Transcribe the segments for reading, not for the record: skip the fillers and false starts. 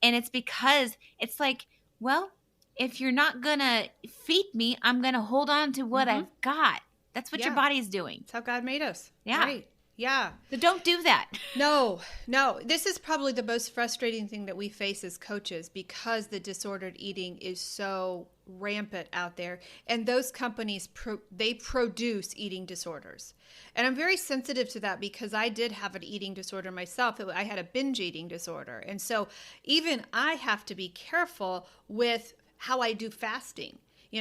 And it's because it's like, well, if you're not going to feed me, I'm going to hold on to what I've got. That's what your body's doing. That's how God made us. Yeah. Right. Yeah. So don't do that. No. This is probably the most frustrating thing that we face as coaches, because the disordered eating is so rampant out there, and those companies they produce eating disorders. And I'm very sensitive to that, because I did have an eating disorder myself. I had a binge eating disorder. And so even I have to be careful with how I do fasting.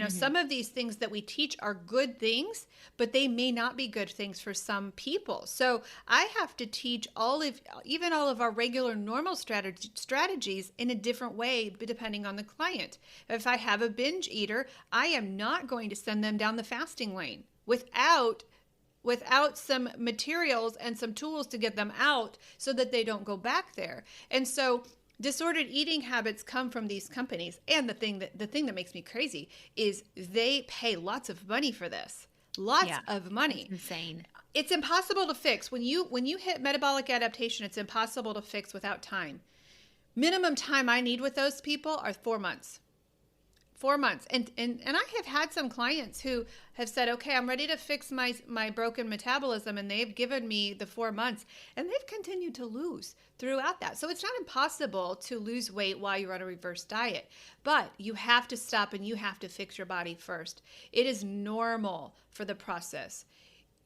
Some of these things that we teach are good things, but they may not be good things for some people. So I have to teach all of our regular normal strategies in a different way, depending on the client. If I have a binge eater, I am not going to send them down the fasting lane without some materials and some tools to get them out so that they don't go back there. And so disordered eating habits come from these companies. And the thing that makes me crazy is they pay lots of money for this. Lots of money. It's insane. It's impossible to fix. When you hit metabolic adaptation, it's impossible to fix without time. Minimum time I need with those people are 4 months. 4 months. And I have had some clients who have said, okay, I'm ready to fix my broken metabolism. And they've given me the 4 months, and they've continued to lose throughout that. So it's not impossible to lose weight while you're on a reverse diet, but you have to stop and you have to fix your body first. It is normal for the process.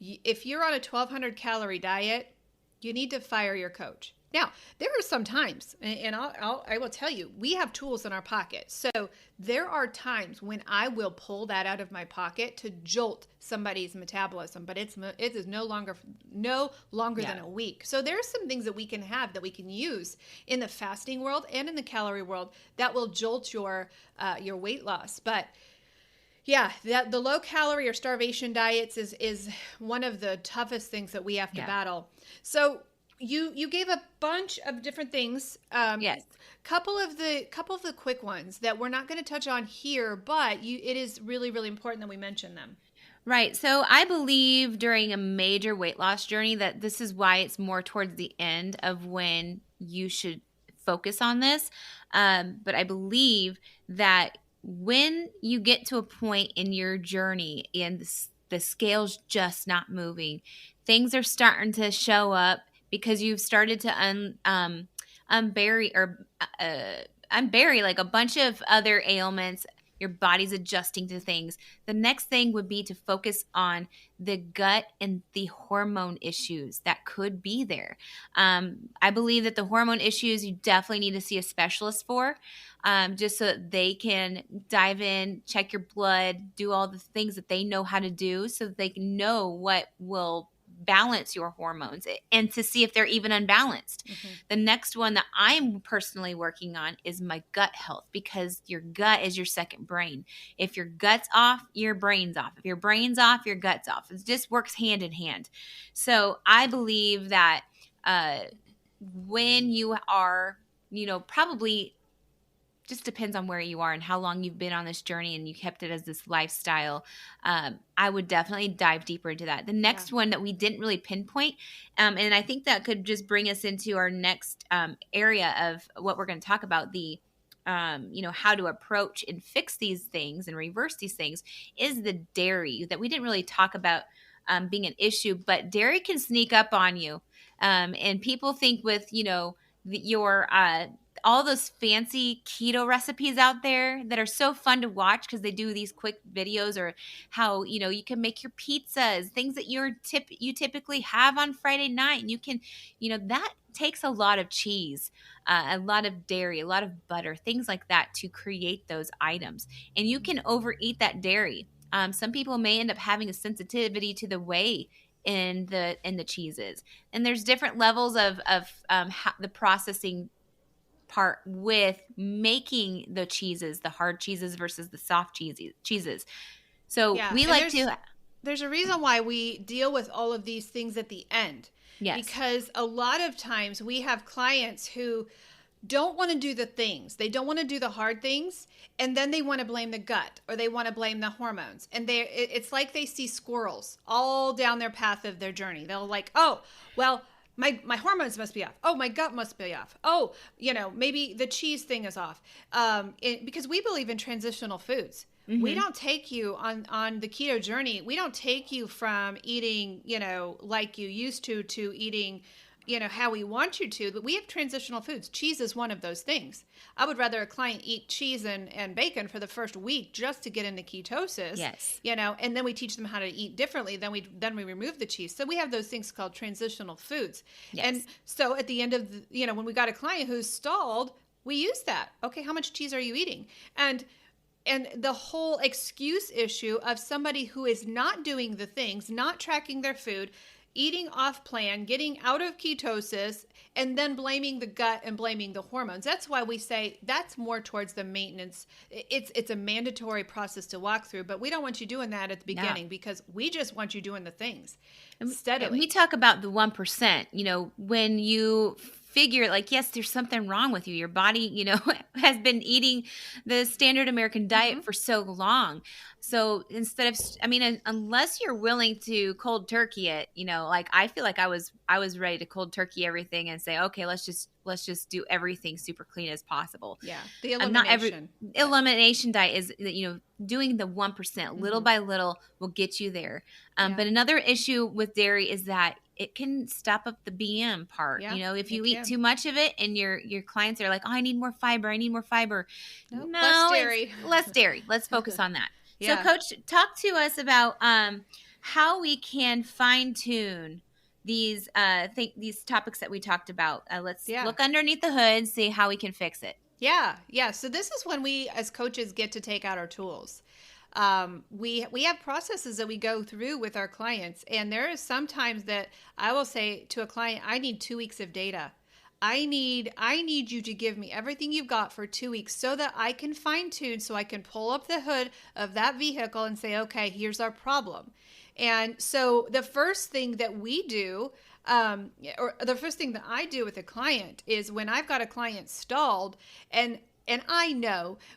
If you're on a 1,200 calorie diet, you need to fire your coach. Now, there are some times, and I will tell you, we have tools in our pocket. So there are times when I will pull that out of my pocket to jolt somebody's metabolism, but it is no longer than a week. So there are some things that we can have that we can use in the fasting world and in the calorie world that will jolt your weight loss. But yeah, the low calorie or starvation diets is one of the toughest things that we have to battle. So you gave a bunch of different things. Yes. Couple of the quick ones that we're not going to touch on here, but it is really, really important that we mention them. Right. So I believe during a major weight loss journey that this is why it's more towards the end of when you should focus on this. But I believe that when you get to a point in your journey and the scale's just not moving, things are starting to show up because you've started to unbury like a bunch of other ailments. Your body's adjusting to things. The next thing would be to focus on the gut and the hormone issues that could be there. I believe that the hormone issues you definitely need to see a specialist for, just so that they can dive in, check your blood, do all the things that they know how to do so that they can know what will balance your hormones and to see if they're even unbalanced. The next one that I'm personally working on is my gut health, because your gut is your second brain. If your gut's off, your brain's off. If your brain's off, your gut's off. It just works hand in hand. So I believe that when you are, probably just depends on where you are and how long you've been on this journey and you kept it as this lifestyle. I would definitely dive deeper into that. The next one that we didn't really pinpoint, and I think that could just bring us into our next area of what we're going to talk about, the how to approach and fix these things and reverse these things, is the dairy that we didn't really talk about being an issue, but dairy can sneak up on you. And people think with, your all those fancy keto recipes out there that are so fun to watch because they do these quick videos, or how, you can make your pizzas, things that you typically have on Friday night. And you can, that takes a lot of cheese, a lot of dairy, a lot of butter, things like that to create those items. And you can overeat that dairy. Some people may end up having a sensitivity to the whey in the cheeses. And there's different levels of how the processing part with making the cheeses, the hard cheeses versus the soft cheeses. So there's a reason why we deal with all of these things at the end. Yes. Because a lot of times we have clients who don't want to do the things. They don't want to do the hard things. And then they want to blame the gut, or they want to blame the hormones. And it's like they see squirrels all down their path of their journey. They'll like, oh, well, my hormones must be off. Oh, my gut must be off. Oh, maybe the cheese thing is off. Because we believe in transitional foods. We don't take you on the keto journey. We don't take you from eating, like you used to eating, how we want you to. But we have transitional foods. Cheese is one of those things. I would rather a client eat cheese and bacon for the first week just to get into ketosis. Yes. And then we teach them how to eat differently. Then we remove the cheese. So we have those things called transitional foods. Yes. And so at the end of when we got a client who's stalled, we use that. Okay, how much cheese are you eating? And the whole excuse issue of somebody who is not doing the things, not tracking their food, eating off plan, getting out of ketosis, and then blaming the gut and blaming the hormones. That's why we say that's more towards the maintenance. It's a mandatory process to walk through, but we don't want you doing that at the beginning because we just want you doing the things steadily. We talk about the 1%, when you figure like, yes, there's something wrong with you. Your body, has been eating the standard American diet for so long. So instead of, unless you're willing to cold turkey it, like I feel like I was ready to cold turkey everything and say, okay, let's just do everything super clean as possible. Yeah. The elimination. Elimination diet is, doing the 1% little by little will get you there. But another issue with dairy is that it can stop up the BM part. Yeah, If you eat too much of it and your clients are like, oh, I need more fiber. Nope, No, less dairy. Less dairy. Let's focus on that. Yeah. So Coach, talk to us about how we can fine tune these these topics that we talked about. Let's look underneath the hood, see how we can fix it. Yeah. So this is when we as coaches get to take out our tools. We have processes that we go through with our clients, and there is sometimes that I will say to a client, I need 2 weeks of data. I need you to give me everything you've got for 2 weeks so that I can fine tune, so I can pull up the hood of that vehicle and say, okay, here's our problem. And so the first thing that we do, or the first thing that I do with a client is when I've got a client stalled, and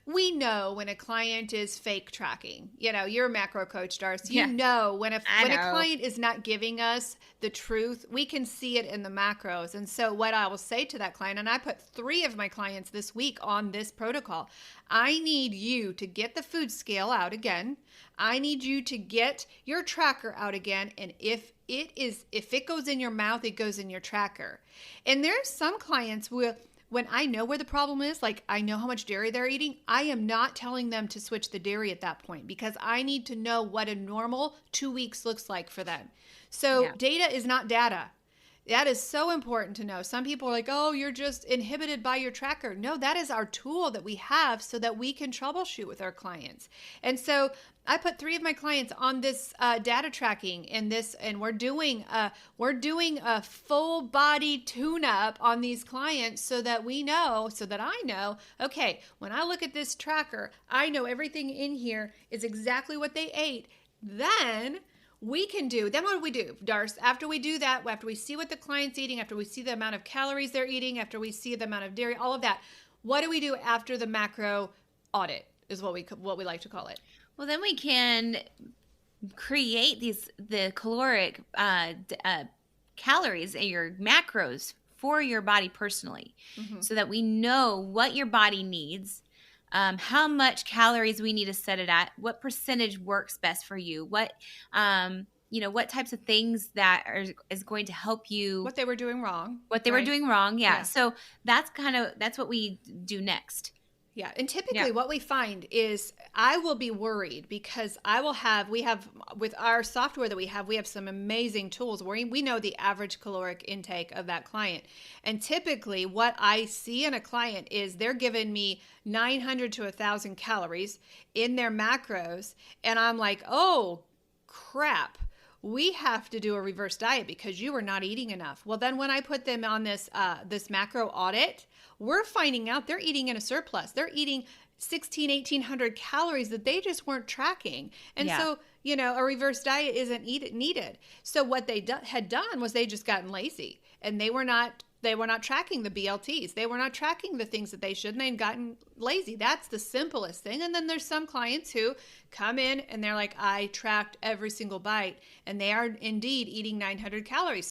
we know when a client is fake tracking. You're a macro coach, Darcy. You know when a client is not giving us the truth, we can see it in the macros. And so what I will say to that client, and I put 3 of my clients this week on this protocol, I need you to get the food scale out again. I need you to get your tracker out again. And if it goes in your mouth, it goes in your tracker. And there's some clients when I know where the problem is, like I know how much dairy they're eating, I am not telling them to switch the dairy at that point because I need to know what a normal 2 weeks looks like for them. So data is not data. That is so important to know. Some people are like, oh, you're just inhibited by your tracker. No, that is our tool that we have so that we can troubleshoot with our clients. And so I put 3 of my clients on this data tracking and we're doing a full body tune-up on these clients so that I know, okay, when I look at this tracker, I know everything in here is exactly what they ate. Then what do we do, Darce? After we do that, after we see what the client's eating, after we see the amount of calories they're eating, after we see the amount of dairy, all of that, what do we do after the macro audit is what we like to call it. Well, then we can create the caloric calories and your macros for your body personally, so that we know what your body needs, how much calories we need to set it at, what percentage works best for you, what types of things that is going to help you, what they were doing wrong, Yeah. So that's what we do next. Yeah. And typically what we find is I will be worried because we have with our software that we have some amazing tools where we know the average caloric intake of that client. And typically what I see in a client is they're giving me 900 to 1,000 calories in their macros. And I'm like, oh, crap. We have to do a reverse diet because you are not eating enough. Well, then when I put them on this macro audit, we're finding out they're eating in a surplus. They're eating 1,800 calories that they just weren't tracking. And so, a reverse diet isn't needed. So what they had done was they just gotten lazy and they were not tracking the BLTs. They were not tracking the things that they should, and they'd gotten lazy. That's the simplest thing. And then there's some clients who come in and they're like, I tracked every single bite, and they are indeed eating 900 calories.